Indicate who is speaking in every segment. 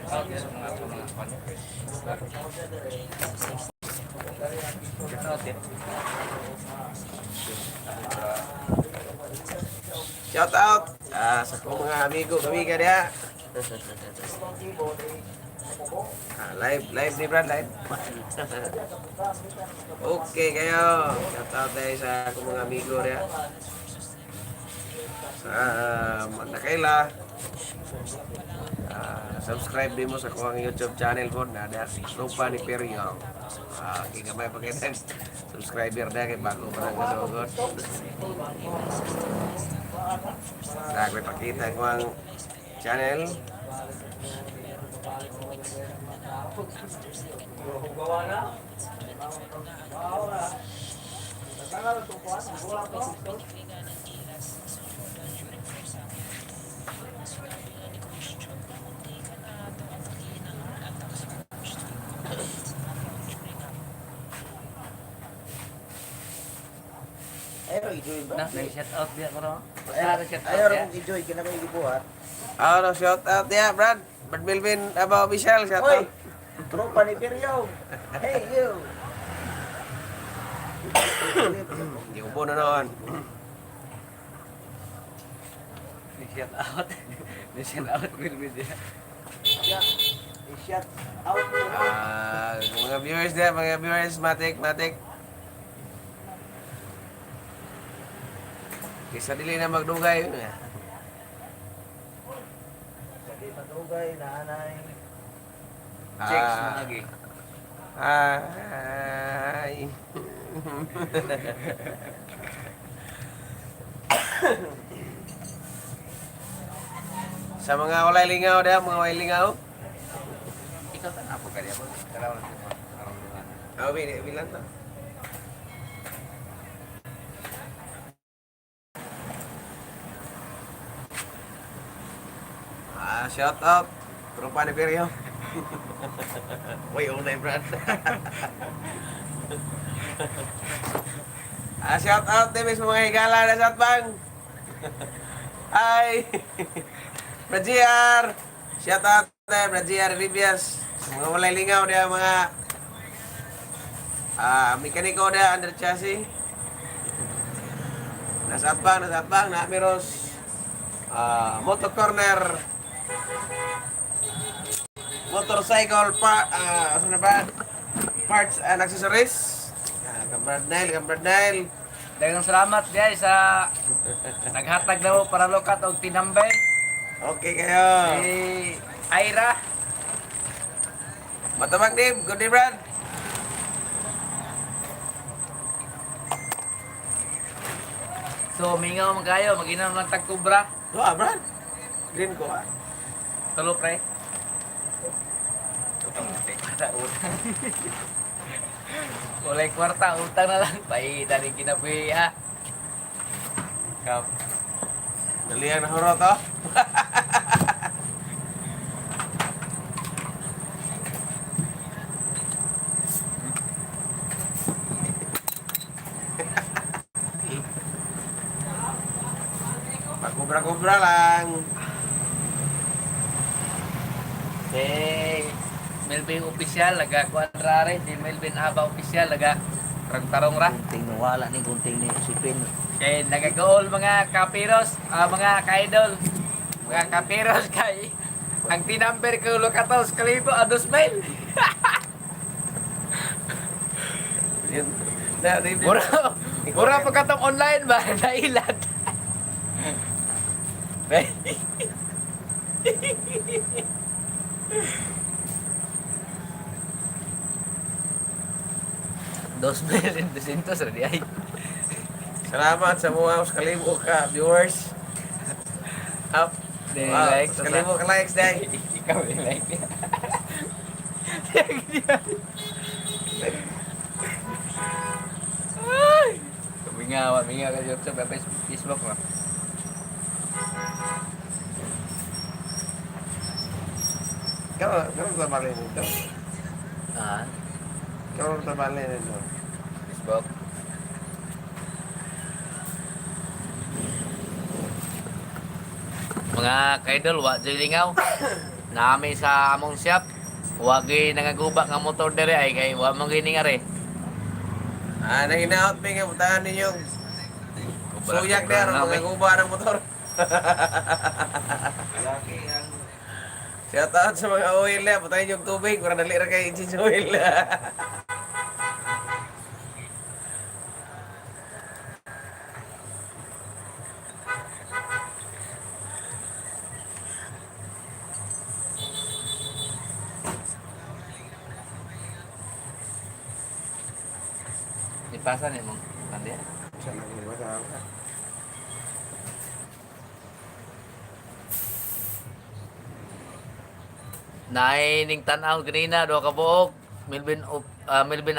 Speaker 1: out ya sa mga followers. Shout out ya.
Speaker 2: Shout out sa akong mga amigo kami dia. Live ni Brad live. Okay kayo. Shout out tayo sa akong mga amigo dia. Sa Manakaila. Subscribe din mo sa kuwang YouTube channel ko na ada Lupa ni Perio. Kigamay pa kayo subscriber na kay bago pa lang kasugod. Sa ako'y pakita ko ang channel.
Speaker 3: Ayo enjoy ba?
Speaker 1: Nah, shout out dia kono.
Speaker 3: Ayo ron enjoy kina may gibuhat.
Speaker 2: No, shout out ya Brad. Brad Melvin Aba Official shout
Speaker 3: Hoy,
Speaker 2: out.
Speaker 3: tropa ni Peryo. Hey you.
Speaker 2: Hindi ko po noon.
Speaker 1: Shout out. Shout out Wilbin dia.
Speaker 3: Yeah. Shout out mo.
Speaker 2: Mga viewers dia, mga viewers matik. Kisa dili na magdugay yun ya.
Speaker 3: Sa di madugay na anay.
Speaker 1: Checks mo lagi.
Speaker 2: Ay. Sa mga walay lingaw dia, mga walay lingaw.
Speaker 1: Ikaw tan apa ka dia mo? Kalaw na mo.
Speaker 2: Bilang to. Shout out. Tropa ni Perio. Uy, unay Brad. Shout out din sa mga higala na sa Atbang. Hi. Brajiar. Shout out din Brajiar Ribias. Sa mga walay lingaw dia mga mekaniko dia under chassis. Nasa Atbang, na Miros. Moto corner. Motorcycle ano na ba? Parts and accessories. Kambrad Nail.
Speaker 1: Daghang salamat dia sa naghatag daw para lokat og tinamber.
Speaker 2: Okay kayo.
Speaker 1: Si Ira.
Speaker 2: Matabang Dave, good day Brad.
Speaker 1: So mingaw man kayo, mag-inom ng tagkubra.
Speaker 2: Brad. Green ko
Speaker 1: Tulo pre. Walay kwarta, utang na lang. Paita rin kinabuhi ha. Kap.
Speaker 2: Dalihan na huro to. Pagkubra-kubra lang.
Speaker 1: Melvin Official, laga Quadrare. Si Melvin Aba Official, laga Tarong ra.
Speaker 3: Gunting nawala ni gunting ni Sipin.
Speaker 1: Kaya nagagaol mga kapiros, mga ka-idol. Mga kapiros kay ang tinamber ko lokatos kalibo a 2,000. Mura pa katong online ba? Nailat. $2,200 ready ay.
Speaker 2: Salamat sa mga kalibo ka viewers. Up.
Speaker 1: Like,
Speaker 2: kalibo ka likes day.
Speaker 1: Ikaw yung like niya. Mingawa ka YouTube sa Facebook mo.
Speaker 2: Karon tamalin ito.
Speaker 1: Ah,
Speaker 2: Karon tamalin ito.
Speaker 1: Facebook. Mga kaidol, wa jay lingaw. Nami sa among shop. Wagi nangaguba nga motor dere ay kay wa man gini nga re.
Speaker 2: Nanginaot mi nga butahan ninyo. Suyak na ron, mga guba ng motor. Shout out sa mga oil na, patayin yung tubig, para dali ra kay engine oil.
Speaker 1: Dipasan ni mong kandi. Naining tan-aw ganina do ka buok. Melvin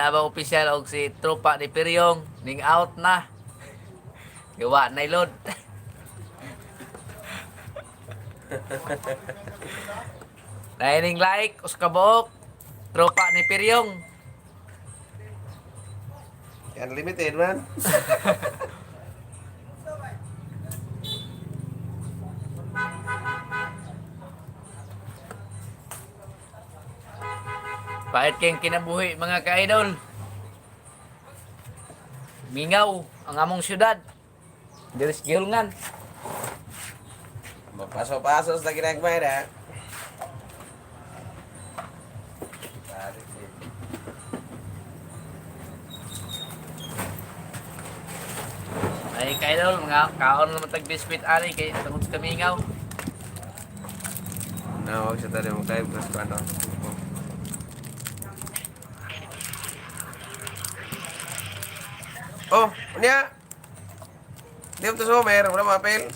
Speaker 1: Aba official og si tropa ni Peryong ning out na. Gawa na load. Naining like us ka buok. Tropa ni Peryong.
Speaker 2: Unlimited man.
Speaker 1: Pahit kayong kinabuhi mga ka-idol. Mingaw ang among syudad. Diris gihulngan.
Speaker 2: Mapaso-pasos na ginagmay na.
Speaker 1: Ay ka-idol, mga kaon naman tag-biscuit ani kay tungod sa mingaw.
Speaker 2: Nawag siya tadi mo kayo, plus paano. Oh, unya. Di mo to sumer, wala mapel.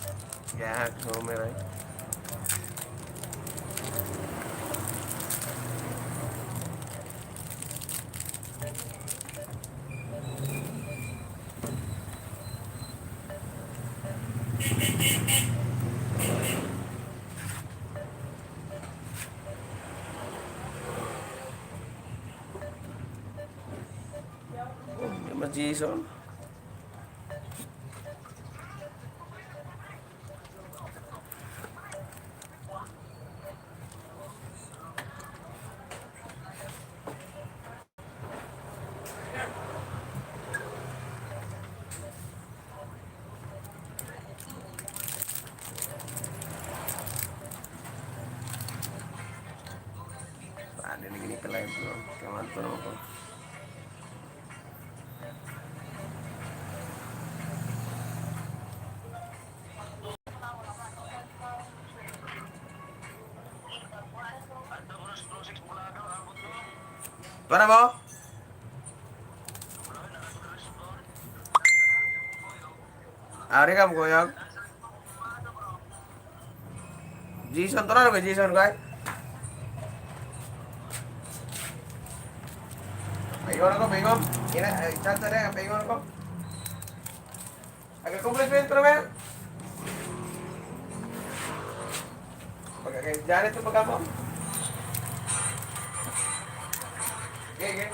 Speaker 2: Ya, sumer ay. Oh, Mas Jason. Ada lagi ni kelai tu, kawan tu nama kau. Para mo? Ari kam koyag. Jason to na ko Jason kay. Paingon ako, paingon. Chanta na, paingon ako. Aga-compliment ko naman. Pagkakay, ito pagkamo. Okay.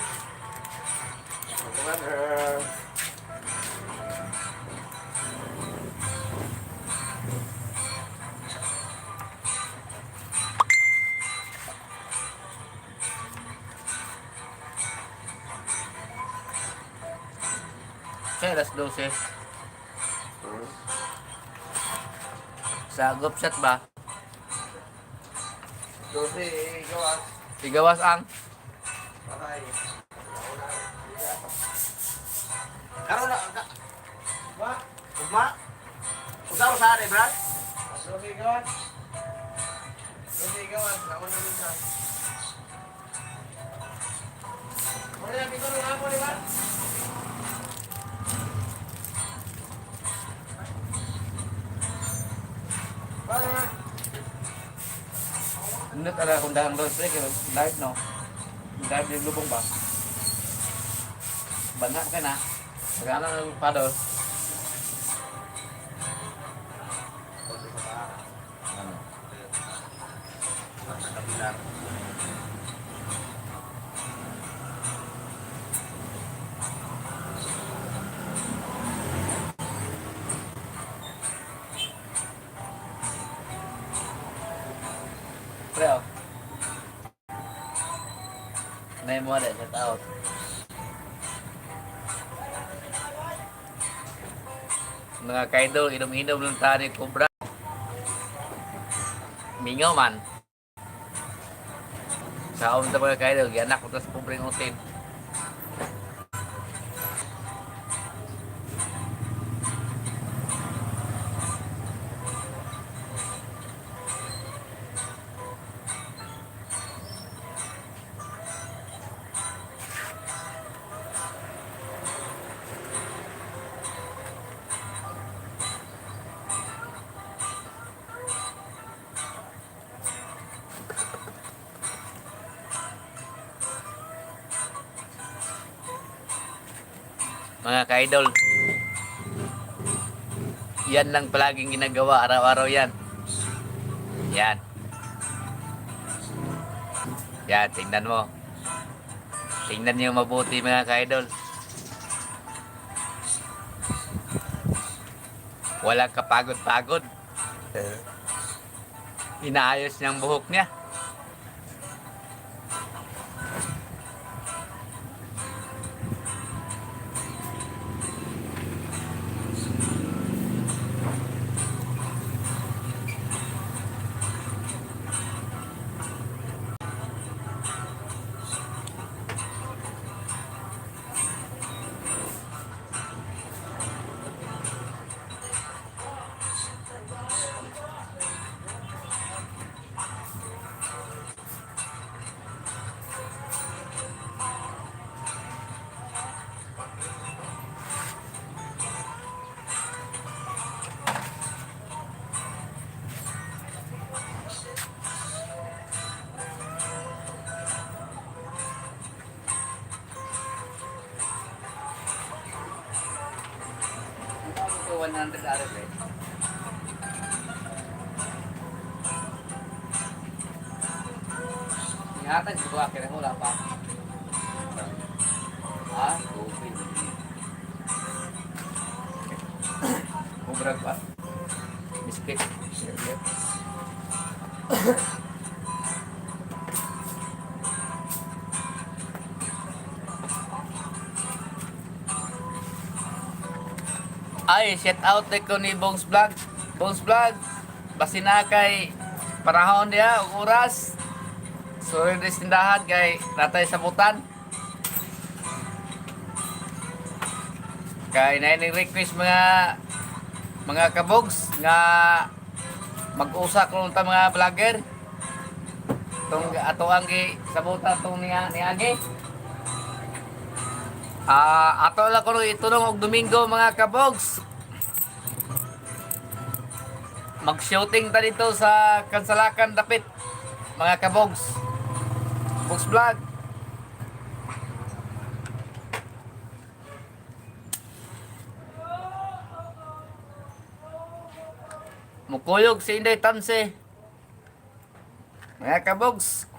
Speaker 1: Kaya alas 12. Sa group chat ba?
Speaker 2: Dosi, gawas.
Speaker 1: Igawas ang
Speaker 2: Patay.
Speaker 3: Karon na ba? Ugma? Usaw sa ari, brad?
Speaker 2: Dosi, gawas. Dosi, gawas. Nauna din siya. Muna na, pito nung ako, di ba?
Speaker 1: Nindot ada kundahan doon sa live no. Live di lubong ba? Banyak ka na. Magana ng paddle. Pre, oh. Na mo na shout out. Mga kaidol, inom-inom lang tayo ni Cobra. Mingaw man. Sa ta mga kaidol, gianak ko tas pobreng utin. Mga ka-idol, yan lang palaging ginagawa, araw-araw yan. Yan. Yan, tingnan mo. Tingnan niyo mabuti mga ka-idol. Walang kapagod-pagod. Inaayos niyang buhok niya. Ito 100 RF eh. Ingatan ko ba kaya wala pa. Ah, okay. Kubrag pa. Biscuit. Ay, shout out ko ni Bongs Vlog. Bongs Vlog, basi na kay panahon niya, ug oras. So, yung tindahan kay natay sa butan. Kay na request mga kabogs nga mag-usa ko ta mga vlogger. Tong ato ang sabutan tong ni Agi. Ato lang ko itulong og Domingo mga kabogs. Mag-shooting ta dito sa Kansalakan Dapit mga kabogs. Bogs Vlog. Mukuyog si Inday Tanse. Mga kabogs.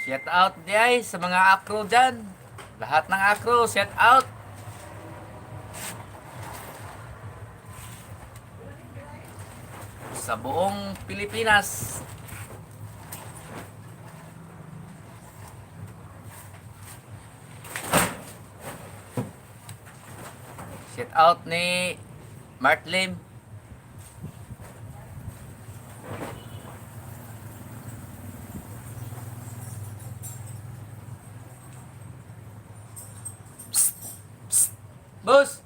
Speaker 1: Shout out diay sa mga acro dyan. Lahat ng acro, shout out. Sa buong Pilipinas. Shout out ni Mark Lim. Boss.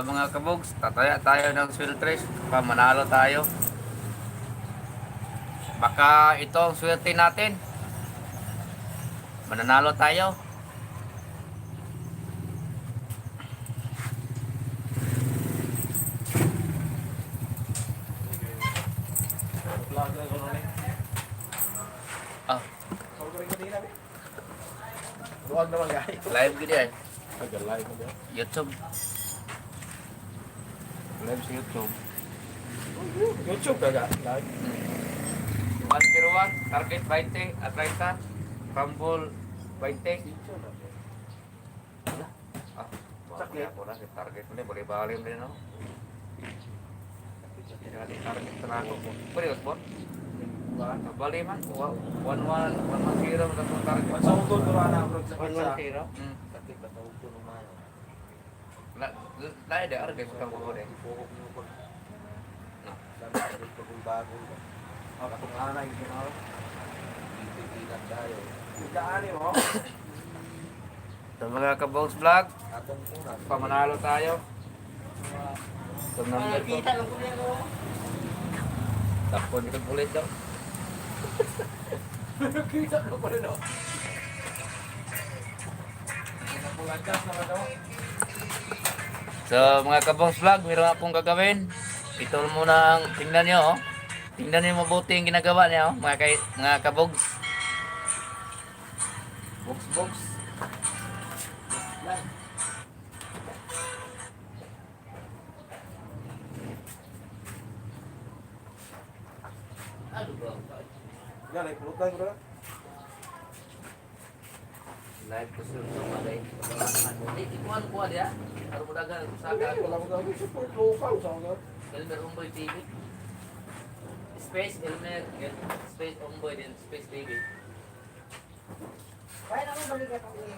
Speaker 1: Mga kabogs, tataya tayo ng sweltres para manalo tayo. Baka ito ang swerte natin. Mananalo tayo. Ah,
Speaker 3: Huwag naman guys.
Speaker 1: live gid ay.
Speaker 3: Live mo dyan.
Speaker 1: YouTube. Live sa YouTube.
Speaker 3: YouTube ka ga? Live.
Speaker 1: 101, target 20, Atlanta, Rumble 20. Ah, sakit ako na, target mo na, boleh balim din ako. Jadi target terang ako. Pwede ba, Bon? Bali man, 1-1-0 na itong target.
Speaker 3: Sa utol ko na bro sa pizza.
Speaker 1: 1-1-0?
Speaker 3: Sakit ba tawag ko naman?
Speaker 1: Lain deh, harga kita bawa deh.
Speaker 3: Sabi ko kung bago. Kung anay ko na. Ipipilan tayo. Ikaani mo?
Speaker 1: Ito mga kabogs vlog,
Speaker 3: Atong una.
Speaker 1: pamanalo tayo. Ito number ko.
Speaker 3: lang ko yan o.
Speaker 1: Tapon ito ulit daw.
Speaker 3: Kita ko pa rin o. Pulagas naman o.
Speaker 1: So mga kabogs vlog, meron akong gagawin. Ito muna ang tingnan nyo. Oh. Tingnan nyo mabuti yung ginagawa niya, oh, mga kabogs. Box.
Speaker 3: Yan ay pulutan bro.
Speaker 1: Live ko sa malay. Ikuan ko dia. Harus mudagan usaha.
Speaker 3: Wala mo gawin support local sa mga.
Speaker 1: Elmer Umboy TV. Space Elmer Space Umboy din Space TV.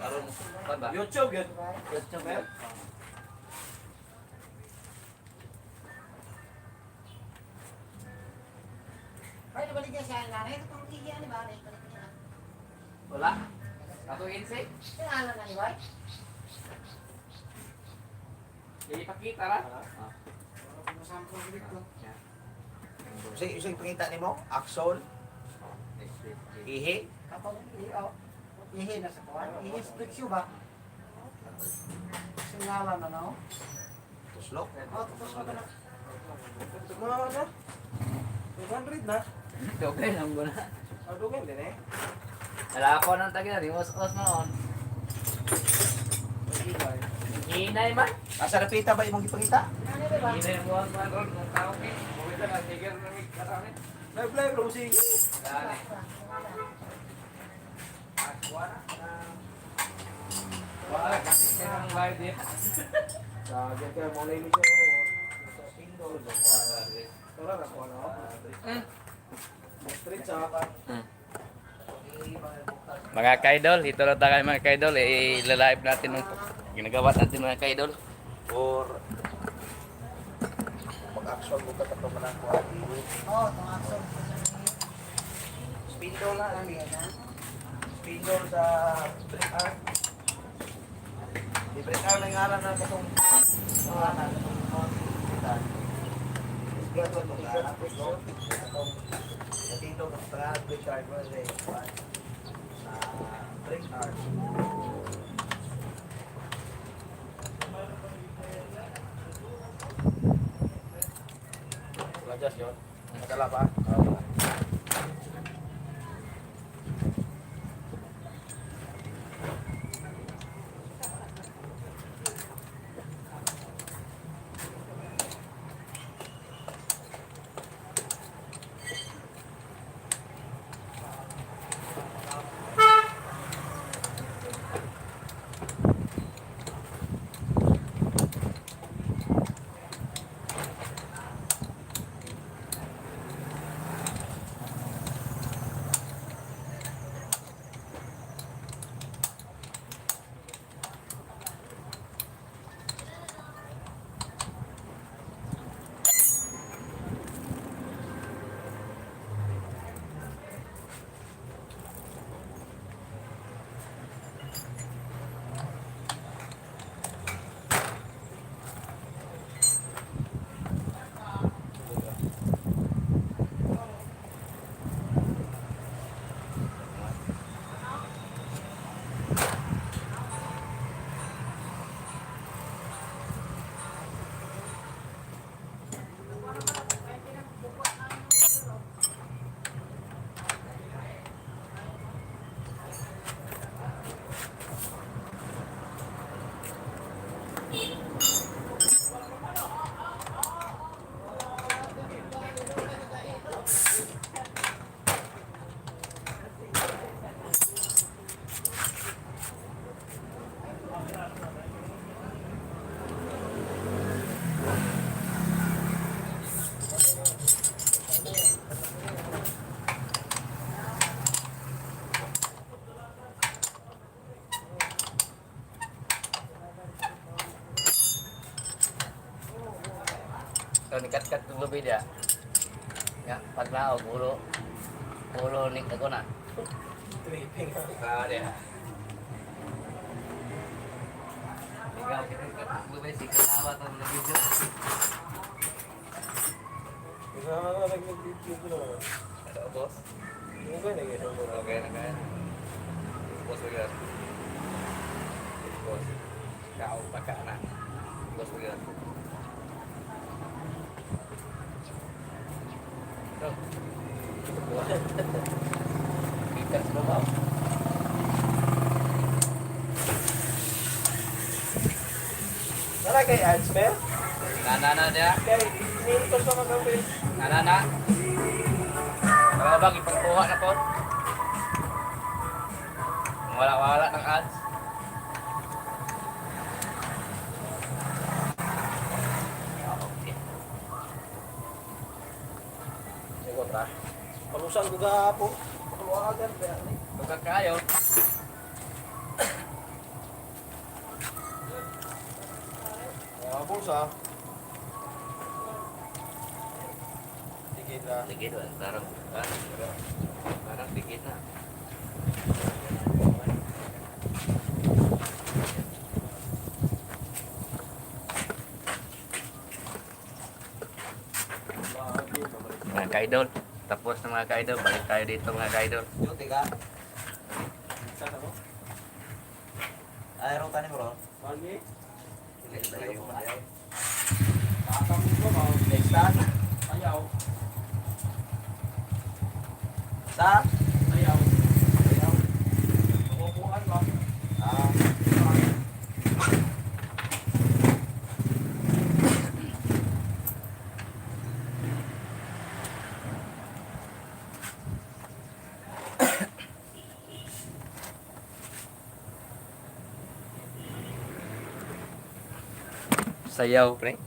Speaker 1: Aron pa ba?
Speaker 3: YouTube yan.
Speaker 1: YouTube yan. Wala? Ato insi? Jadi pakita ra?
Speaker 3: Sige, pakita ni mo. Axol. Ihi.
Speaker 4: Ihi na sa kuwan. Ihi split shoe ba? Singalan na no?
Speaker 3: Tuslok.
Speaker 4: Tapos mo na.
Speaker 3: Mga ano? 200 na.
Speaker 1: Okay lang mo na.
Speaker 3: Adugan din eh.
Speaker 1: Wala ako nang tagina, di os noon. Hinay man.
Speaker 3: Asa napita ba imong ipakita?
Speaker 1: Hinay mo ang man ron ng tao ni. Mawita na tiger na mi karami.
Speaker 3: Live bro sige.
Speaker 1: Dali. Wala kasi ang live din.
Speaker 3: Sagad ka mo lay ni siya. Sa spindle. Tara na ko ano. Street sa ka.
Speaker 1: Mga kaidol, ito na tayo mga kaidol, i-live natin ng ginagawa natin mga kaidol.
Speaker 3: Or mag-action mo ka pa man ako ati.
Speaker 4: Oh, tumakso.
Speaker 3: Spindle na lang yan ha. Spindle sa break arm. Di break arm na ngalan na katong na katong kita. Spindle to ka tapos no. Katong natito ka sa break arm mo sa break arm. Adjust yun. Madala pa.
Speaker 1: Ito nikat-kat ng lubid ya. Ya, pag naog, ulo ni ako na.
Speaker 3: Tripping.
Speaker 1: Dia. Ikaw, kita lubid, si kalawa ito ng video.
Speaker 3: Kasama nga nag-video ko naman.
Speaker 1: Ada bos.
Speaker 3: Yung ba nag-video mo?
Speaker 1: Okay, okay. Bos begitu. Bos. Kau pakai anak. Bos begitu. Tuh. Ikan semua.
Speaker 3: Wala kay ads, Mer?
Speaker 1: Nana dia.
Speaker 3: Kay, minto sa mga kapit.
Speaker 1: Nana. Kalau bang ipangkuha na po. Wala-wala ng ads.
Speaker 3: Sigot ha? Palusan ko ka po. Paluagan ba yan?
Speaker 1: Bukan kayo.
Speaker 3: Boss ha? Sige na.
Speaker 1: Dikit lah, sekarang dikit lah. Mga ka-idol, tapos na mga ka-idol, balik tayo dito mga ka-idol.
Speaker 3: Juti ka? Saan ako? Ay, rota ni bro. Pagi?
Speaker 1: Balik tayo mga
Speaker 3: Kakam ko ba? Next time? Ayaw. Sa? Ayaw. Ayaw. Kukuhan ba? Ah.
Speaker 1: sayaw, pre.